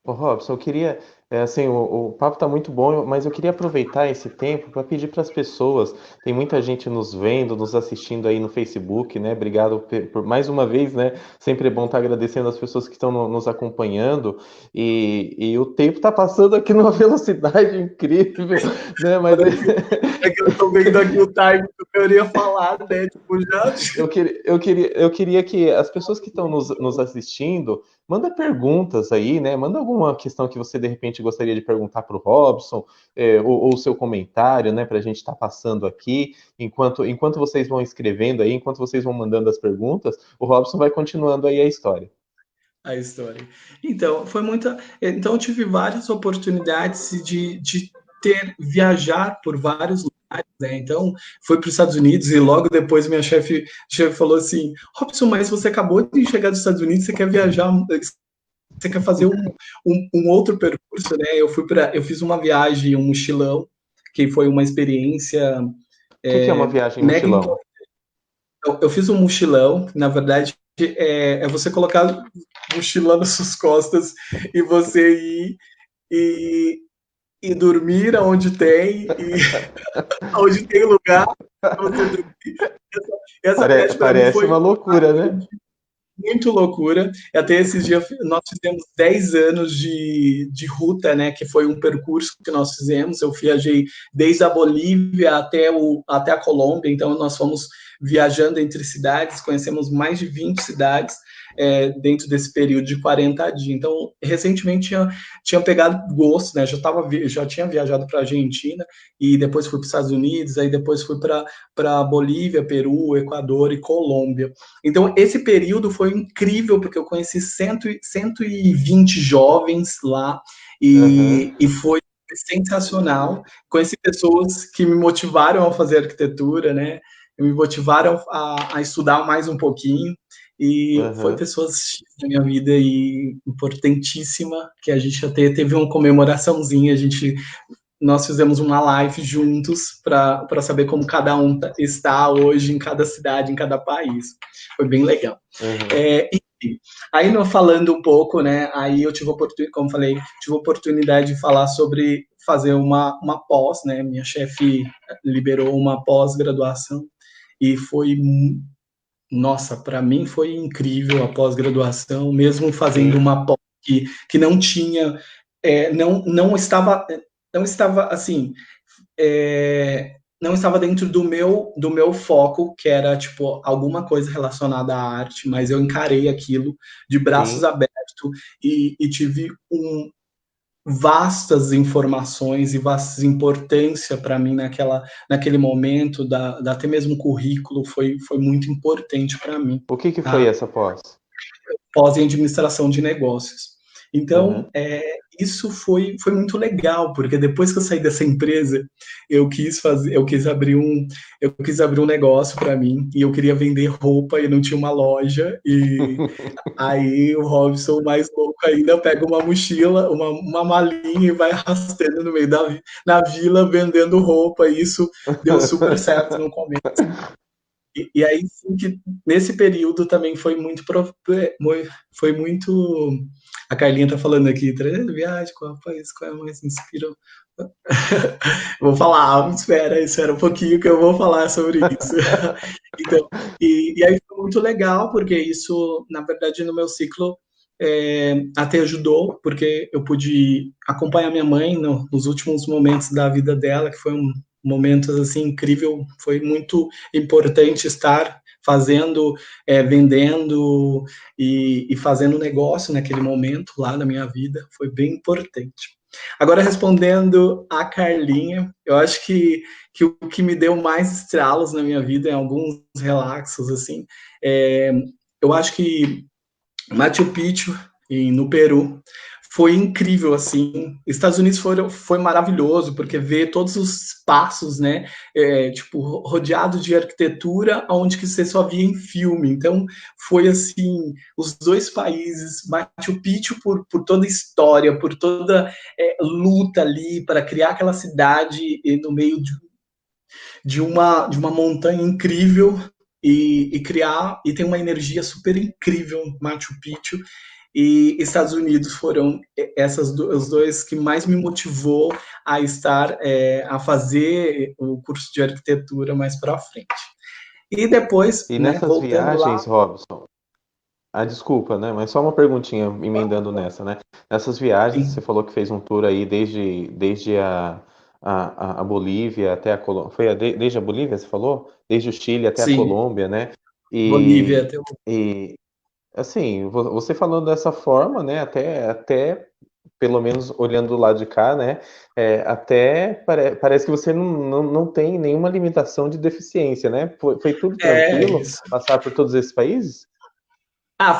Ô, Robson, eu queria, assim, o papo está muito bom, mas eu queria aproveitar esse tempo para pedir para as pessoas, tem muita gente nos vendo, nos assistindo aí no Facebook, né? Obrigado por mais uma vez, né? Sempre é bom estar agradecendo as pessoas que estão nos acompanhando e o tempo está passando aqui numa velocidade incrível, né? Mas é que eu tô vendo aqui o time do que eu iria falar, né? Tipo, já. eu queria que as pessoas que estão nos assistindo, manda perguntas aí, né? Manda alguma questão que você de repente gostaria de perguntar para o Robson, ou o seu comentário, né? Para a gente estar passando aqui. Enquanto vocês vão escrevendo aí, enquanto vocês vão mandando as perguntas, o Robson vai continuando aí a história. A história. Então, foi muita. Então, eu tive várias oportunidades de viajar por vários lugares, né? Então, fui para os Estados Unidos e logo depois minha chefe falou assim: Robson, mas você acabou de chegar dos Estados Unidos, você quer viajar, você quer fazer um outro percurso, né? Eu fiz uma viagem, um mochilão, que foi uma experiência O que que é uma viagem mega. mochilão? Eu fiz um mochilão, na verdade, é você colocar mochila nas suas costas e você ir e, e dormir onde tem, e onde tem lugar para você dormir. Essa viagem para mim Parece foi uma loucura, né? muito loucura. Até esses dias nós fizemos 10 anos de ruta, né? Que foi um percurso que nós fizemos. Eu viajei desde a Bolívia até a Colômbia, então nós fomos viajando entre cidades, conhecemos mais de 20 cidades dentro desse período de 40 dias. Então, recentemente tinha pegado gosto, né? Já tinha viajado para a Argentina e depois fui para os Estados Unidos, aí depois fui para Bolívia, Peru, Equador e Colômbia. Então, esse período foi incrível, porque eu conheci 120 jovens lá Aham. e foi sensacional. Conheci pessoas que me motivaram a fazer arquitetura, né? Me motivaram a estudar mais um pouquinho. E foi Aham. pessoas na minha vida e importantíssima, que a gente até teve uma comemoraçãozinha, nós fizemos uma live juntos para saber como cada um está hoje em cada cidade, em cada país. Foi bem legal. Aham. Enfim, aí falando um pouco, né? Aí eu tive oportunidade, como falei, tive oportunidade de falar sobre fazer uma pós, né? Minha chefe liberou uma pós-graduação e foi, nossa, para mim foi incrível a pós-graduação, mesmo fazendo Sim. uma pós que não tinha, não estava assim, não estava dentro do meu foco, que era tipo alguma coisa relacionada à arte, mas eu encarei aquilo de braços Sim. abertos e tive vastas informações e vastas importância para mim naquele momento, até mesmo currículo foi muito importante para mim, O que que foi tá? essa pós? pós em administração de negócios. Então, Aham. isso foi muito legal, porque depois que eu saí dessa empresa, eu quis abrir um negócio para mim, e eu queria vender roupa e não tinha uma loja, e aí o Robson, mais louco ainda, pega uma mochila, uma malinha e vai arrastando no meio na vila vendendo roupa, e isso deu super certo no começo. E aí sim que nesse período também foi muito. A Carlinha tá falando aqui, trazendo viagem, qual país, qual mais inspirou? Vou falar, espera um pouquinho que eu vou falar sobre isso. Então, e aí foi muito legal, porque isso, na verdade, no meu ciclo até ajudou, porque eu pude acompanhar minha mãe nos últimos momentos da vida dela, que foi um momento assim incrível, foi muito importante estar fazendo, vendendo e fazendo negócio naquele momento lá na minha vida, foi bem importante. Agora, respondendo a Carlinha, eu acho que o que me deu mais estralos na minha vida, em alguns relaxos, assim, eu acho que Machu Picchu, no Peru, foi incrível, assim. Estados Unidos foi maravilhoso, porque ver todos os passos, né, tipo, rodeado de arquitetura, onde que você só via em filme. Então, foi, assim, os dois países, Machu Picchu por toda a história, por toda luta ali para criar aquela cidade no meio de uma montanha incrível, e criar, e tem uma energia super incrível Machu Picchu, e Estados Unidos foram os dois que mais me motivou a estar, a fazer o curso de arquitetura mais para frente. E depois, E né, nessas voltando lá, viagens, Robson, desculpa, né? Mas só uma perguntinha emendando nessa, né? Nessas viagens, você sim, falou que fez um tour aí desde a Bolívia até a Colômbia. Foi desde a Bolívia, você falou? Desde o Chile até a sim, Colômbia, né? Bolívia, E, e assim, você falando dessa forma, né? Até pelo menos olhando do lado de cá, né? Até parece que você não tem nenhuma limitação de deficiência, né? Foi tudo tranquilo isso. passar por todos esses países?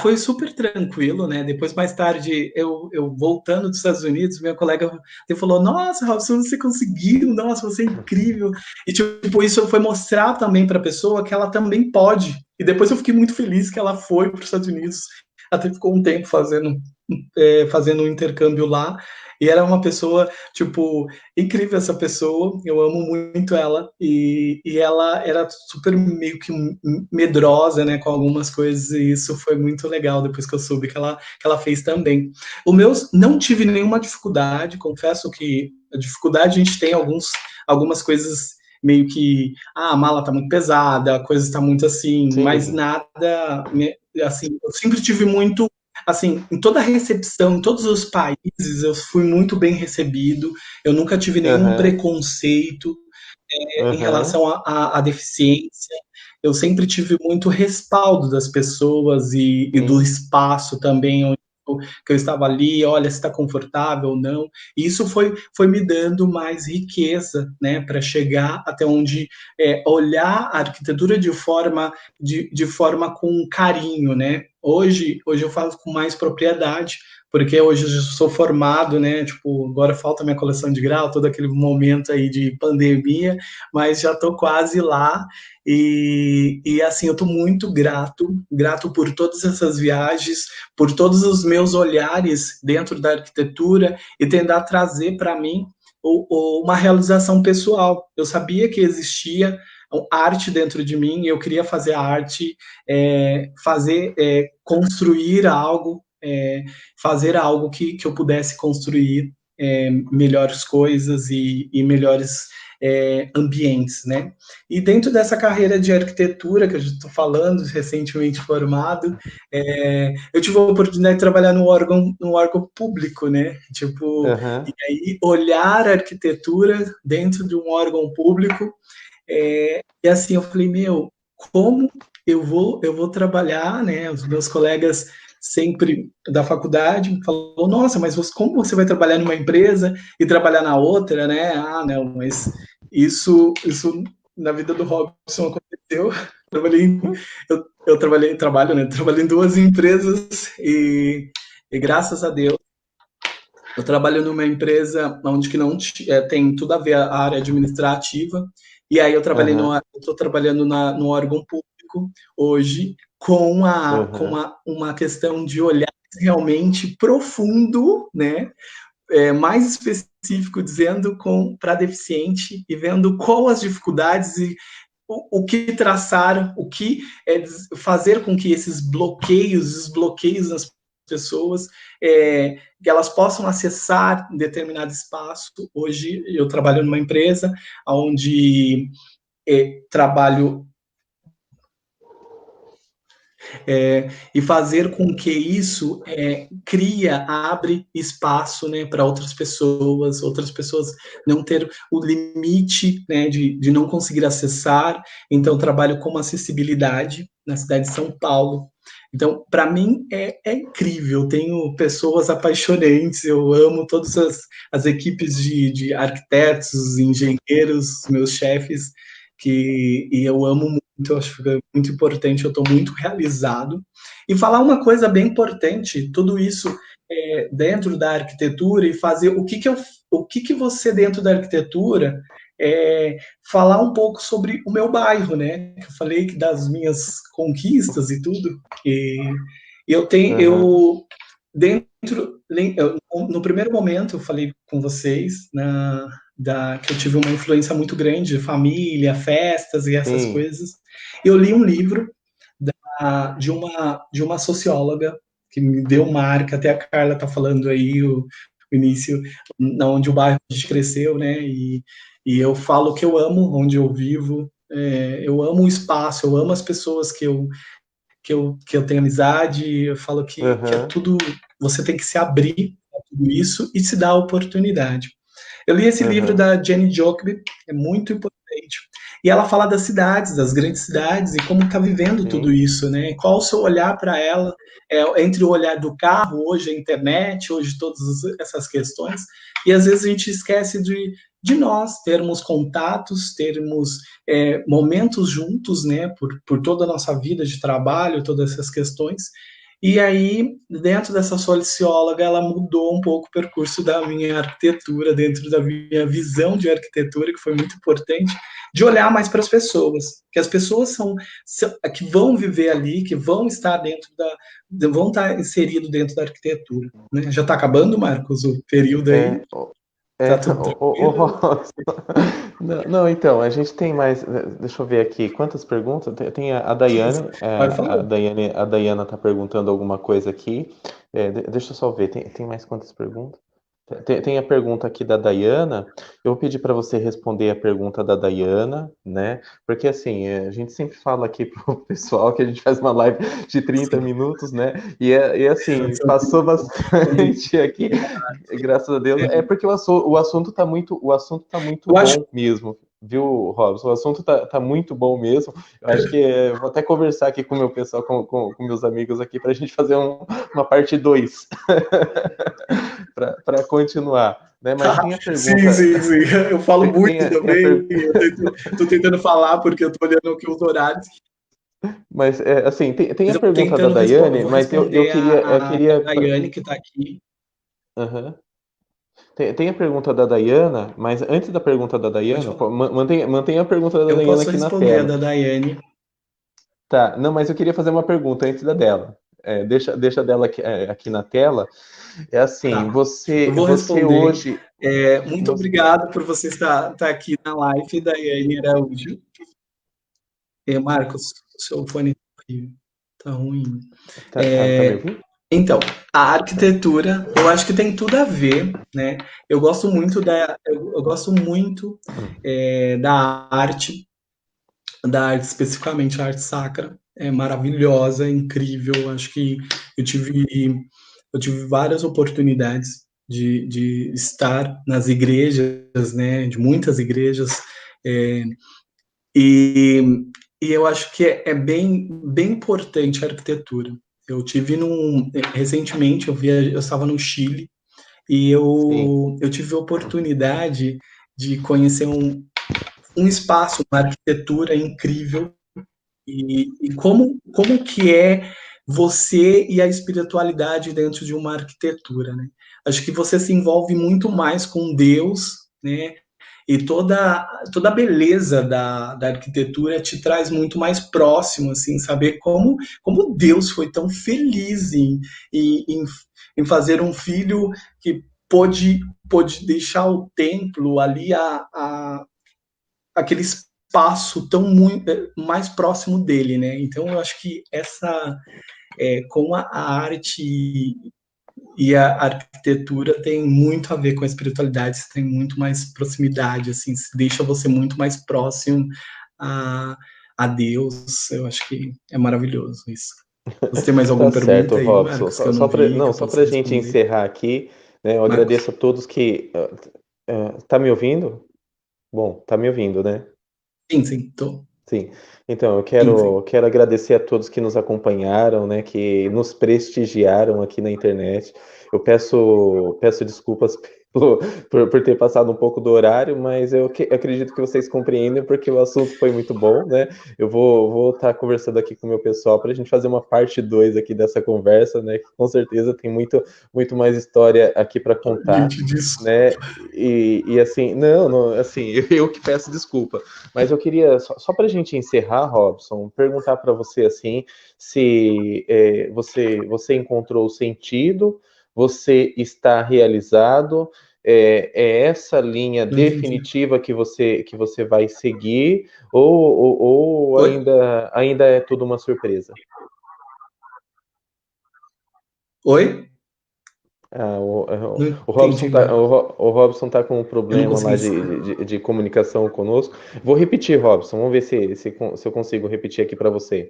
Foi super tranquilo, né? Depois, mais tarde, eu voltando dos Estados Unidos, minha colega falou: Nossa, Robson, você conseguiu, nossa, você é incrível. E, tipo, isso foi mostrar também para a pessoa que ela também pode. E depois eu fiquei muito feliz que ela foi para os Estados Unidos, até ficou um tempo fazendo um intercâmbio lá, e era uma pessoa, tipo, incrível essa pessoa, eu amo muito ela, e ela era super meio que medrosa, né, com algumas coisas, e isso foi muito legal, depois que eu soube que ela fez também. O meu, não tive nenhuma dificuldade, confesso que a dificuldade a gente tem algumas coisas meio que, a mala tá muito pesada, a coisa está muito assim, mas Sim. nada, assim, eu sempre tive muito assim, em toda a recepção, em todos os países, eu fui muito bem recebido, eu nunca tive nenhum Aham. preconceito em Aham. relação à deficiência, eu sempre tive muito respaldo das pessoas e do Sim. espaço também, onde que eu estava ali, olha, se está confortável ou não, e isso foi me dando mais riqueza, né, para chegar até onde olhar a arquitetura de forma com carinho, né, hoje eu falo com mais propriedade, porque hoje eu sou formado, né? Tipo, agora falta minha coleção de grau, todo aquele momento aí de pandemia, mas já estou quase lá. E assim, eu estou muito grato por todas essas viagens, por todos os meus olhares dentro da arquitetura e tentar trazer para mim uma realização pessoal. Eu sabia que existia arte dentro de mim, eu queria fazer a arte, construir algo, fazer algo que eu pudesse construir melhores coisas e melhores ambientes, né? E dentro dessa carreira de arquitetura que eu estou falando, recentemente formado, eu tive a oportunidade de trabalhar no órgão público, né? Tipo, e Aham. aí olhar a arquitetura dentro de um órgão público, e assim eu falei, meu, como eu vou trabalhar, né? Os meus colegas sempre da faculdade falou, nossa, mas como você vai trabalhar numa empresa e trabalhar na outra, né? Ah, não, mas isso na vida do Robson aconteceu. Trabalho, né? Trabalho em 2 empresas e graças a Deus eu trabalho numa empresa onde que não tem tudo a ver a área administrativa, e aí eu estou trabalhando no órgão público hoje com uma questão de olhar realmente profundo, né? Mais específico, dizendo para deficiente e vendo quais as dificuldades e o que traçar, o que fazer com que esses desbloqueios nas pessoas, que elas possam acessar determinado espaço. Hoje eu trabalho numa empresa onde trabalho e fazer com que isso abre espaço, né, para outras pessoas não ter o limite, né, de não conseguir acessar. Então, trabalho com acessibilidade na cidade de São Paulo. Então, para mim, é incrível. Eu tenho pessoas apaixonantes, eu amo todas as equipes de arquitetos, engenheiros, meus chefes, e eu amo muito, eu acho que é muito importante, eu estou muito realizado. E falar uma coisa bem importante, tudo isso dentro da arquitetura, e fazer o que você dentro da arquitetura falar um pouco sobre o meu bairro, né? Eu falei que das minhas conquistas e tudo, e eu dentro, no primeiro momento eu falei com vocês que eu tive uma influência muito grande de família, festas e essas Sim. coisas. Eu li um livro de uma socióloga que me deu marca, até a Carla está falando aí o início, onde o bairro a gente cresceu, né? E eu falo que eu amo onde eu vivo, eu amo o espaço, eu amo as pessoas que eu tenho amizade, eu falo que é tudo, você tem que se abrir a tudo isso e se dar a oportunidade. Eu li esse livro da Jenny Jochby, é muito importante. E ela fala das cidades, das grandes cidades, e como está vivendo tudo isso, né? Qual o seu olhar para ela, entre o olhar do carro, hoje a internet, hoje todas essas questões, e às vezes a gente esquece de nós termos contatos, termos momentos juntos, né? Por toda a nossa vida de trabalho, todas essas questões. E aí, dentro dessa socióloga, ela mudou um pouco o percurso da minha arquitetura, dentro da minha visão de arquitetura, que foi muito importante, de olhar mais para as pessoas, que as pessoas que vão viver ali, que vão estar vão estar inseridos dentro da arquitetura. Né? Já está acabando, Marcos, o período aí? Tá tudo tranquilo? Não, então, a gente tem mais. Deixa eu ver aqui, quantas perguntas? Tem a Daiane. A Daiana está perguntando alguma coisa aqui. Deixa eu só ver, tem mais quantas perguntas? Tem a pergunta aqui da Daiana. Eu vou pedir para você responder a pergunta da Daiana, né? Porque assim, a gente sempre fala aqui pro pessoal que a gente faz uma live de 30 minutos, né? E assim, passou bastante aqui, graças a Deus. É porque o assunto tá muito bom mesmo. Viu, Robson? O assunto tá muito bom mesmo. Eu acho que vou até conversar aqui com o meu pessoal, com meus amigos aqui, para a gente fazer uma parte 2 para continuar. Né? Mas tem a pergunta. Sim. Eu falo muito também. Estou tentando falar porque eu estou olhando aqui os horários. Mas, assim, tem a pergunta da Daiane, mas eu queria. A Daiane que está aqui. Tem a pergunta da Daiana, mas antes da pergunta da Daiana, mantenha a pergunta da Daiana aqui na tela. Eu posso responder a da Daiane. Tá, não, mas eu queria fazer uma pergunta antes da dela. Deixa dela aqui na tela. É assim, tá. você, eu vou você responder. hoje... Muito obrigado por você estar aqui na live, Daiane Araújo. Marcos, seu fone tá ruim. Tá me ouvindo? Então, a arquitetura, eu acho que tem tudo a ver, né? Eu gosto muito da arte, especificamente a arte sacra, é maravilhosa, é incrível. Acho que eu tive várias oportunidades de estar nas igrejas, né? De muitas igrejas, e eu acho que é bem importante a arquitetura. Eu tive recentemente, eu estava no Chile e eu tive a oportunidade de conhecer um espaço, uma arquitetura incrível. E como que é você e a espiritualidade dentro de uma arquitetura, né? Acho que você se envolve muito mais com Deus, né? E toda a beleza da arquitetura te traz muito mais próximo, assim, saber como Deus foi tão feliz em, em, em fazer um filho que pôde deixar o templo ali, aquele espaço tão muito mais próximo dele, né? Então eu acho que como a arte e a arquitetura tem muito a ver com a espiritualidade, tem muito mais proximidade, assim, deixa você muito mais próximo a, a Deus. Eu acho que é maravilhoso isso. Você tem mais Tá alguma certo, pergunta aí, Robson. Marcos, que eu não vi, que Não, eu só posso para gente responder? encerrar aqui, né? Eu Marcos? agradeço a todos que. Tá me ouvindo? Bom, tá me ouvindo, né? Sim, sim, tô. Sim. Então, Sim, sim. quero agradecer a todos que nos acompanharam, né? Que nos prestigiaram aqui na internet. Eu peço desculpas por ter passado um pouco do horário, mas acredito que vocês compreendem porque o assunto foi muito bom, né? Vou estar conversando aqui com o meu pessoal para a gente fazer uma parte 2 aqui dessa conversa, né? Que com certeza tem muito mais história aqui para contar, Gente, desculpa. né? E assim, não, assim, eu que peço desculpa, mas eu queria, só para a gente encerrar, Robson, perguntar para você assim, se você encontrou o sentido, você está realizado, é essa linha Não entendi. definitiva que você vai seguir, ou Oi? ainda é tudo uma surpresa? Oi? Ah, Não entendi, Marcos. O Robson tá com um Eu não problema lá consegui. de comunicação conosco. Vou repetir, Robson. Vamos ver se eu consigo repetir aqui para você.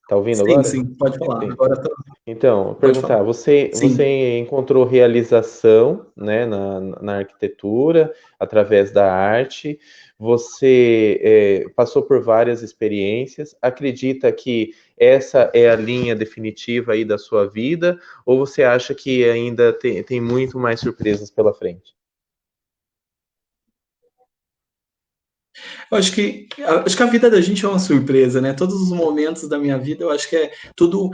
Tá ouvindo Sim, agora? sim, pode falar. Sim. Agora tá. Então, Pode perguntar, falar. Sim. você encontrou realização, né, na arquitetura, através da arte, você passou por várias experiências, acredita que essa é a linha definitiva aí da sua vida, ou você acha que ainda tem muito mais surpresas pela frente? Eu acho que a vida da gente é uma surpresa, né? Todos os momentos da minha vida, eu acho que tudo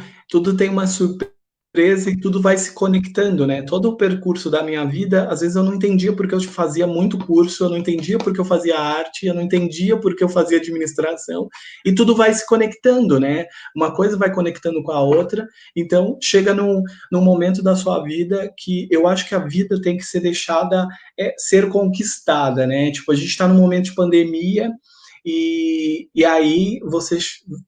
tem uma surpresa e tudo vai se conectando, né? Todo o percurso da minha vida, às vezes eu não entendia porque eu fazia muito curso, eu não entendia porque eu fazia arte, eu não entendia porque eu fazia administração, e tudo vai se conectando, né? Uma coisa vai conectando com a outra, então chega num momento da sua vida que eu acho que a vida tem que ser deixada ser conquistada, né? Tipo, a gente está num momento de pandemia e aí você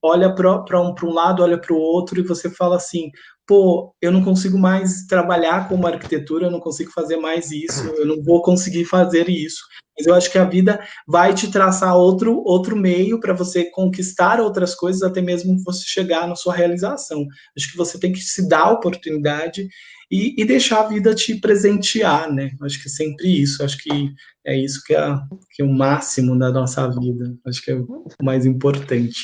olha para um lado, olha para o outro e você fala assim, pô, eu não consigo mais trabalhar como arquitetura, eu não consigo fazer mais isso, eu não vou conseguir fazer isso. Mas eu acho que a vida vai te traçar outro meio para você conquistar outras coisas, até mesmo você chegar na sua realização. Acho que você tem que se dar a oportunidade e deixar a vida te presentear, né? Acho que é sempre isso. Acho que é isso que é o máximo da nossa vida. Acho que é o mais importante.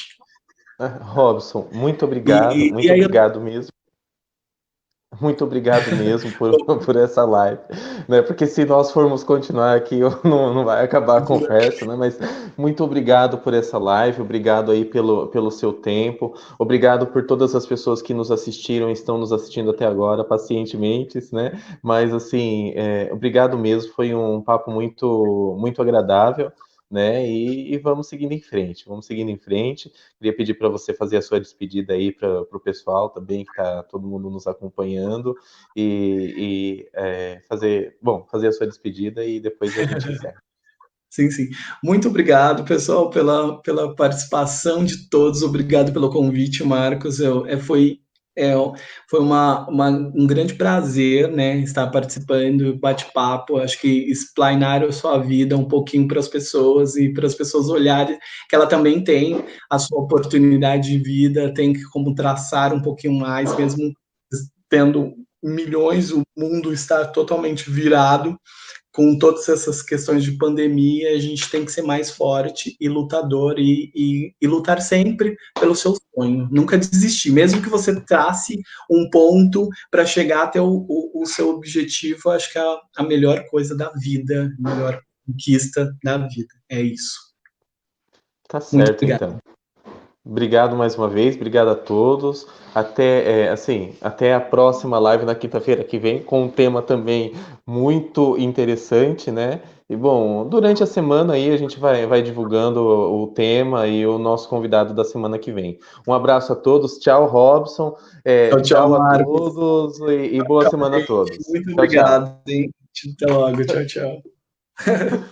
Robson, E muito aí, obrigado mesmo. Muito obrigado mesmo por essa live, né? Porque se nós formos continuar aqui, não vai acabar a conversa, né? Mas muito obrigado por essa live, obrigado aí pelo seu tempo, obrigado por todas as pessoas que nos assistiram e estão nos assistindo até agora, pacientemente, né? Mas assim, obrigado mesmo, foi um papo muito agradável, né? E vamos seguindo em frente, vamos seguindo em frente. Queria pedir para você fazer a sua despedida aí para o pessoal também, que está todo mundo nos acompanhando, fazer a sua despedida e depois a gente encerra. sim, sim. Muito obrigado, pessoal, pela participação de todos. Obrigado pelo convite, Marcos. É, foi um grande prazer, né, estar participando do bate-papo. Acho que explanar a sua vida um pouquinho para as pessoas e para as pessoas olharem que ela também tem a sua oportunidade de vida, tem que como traçar um pouquinho mais, mesmo tendo milhões, o mundo está totalmente virado com todas essas questões de pandemia, a gente tem que ser mais forte e lutador e lutar sempre pelo seu sonho. Nunca desistir, mesmo que você trace um ponto para chegar até o seu objetivo, acho que é a melhor coisa da vida, a melhor conquista da vida. É isso. Tá Muito certo, obrigado. então. Obrigado mais uma vez, obrigado a todos. Até a próxima live na quinta-feira que vem, com um tema também muito interessante, né? E bom, durante a semana aí a gente vai divulgando o tema e o nosso convidado da semana que vem. Um abraço a todos, tchau, Robson, Tchau, tchau, tchau a Marcos. todos e boa semana a todos. Muito Tchau, tchau. obrigado, hein? Até logo. Tchau, tchau.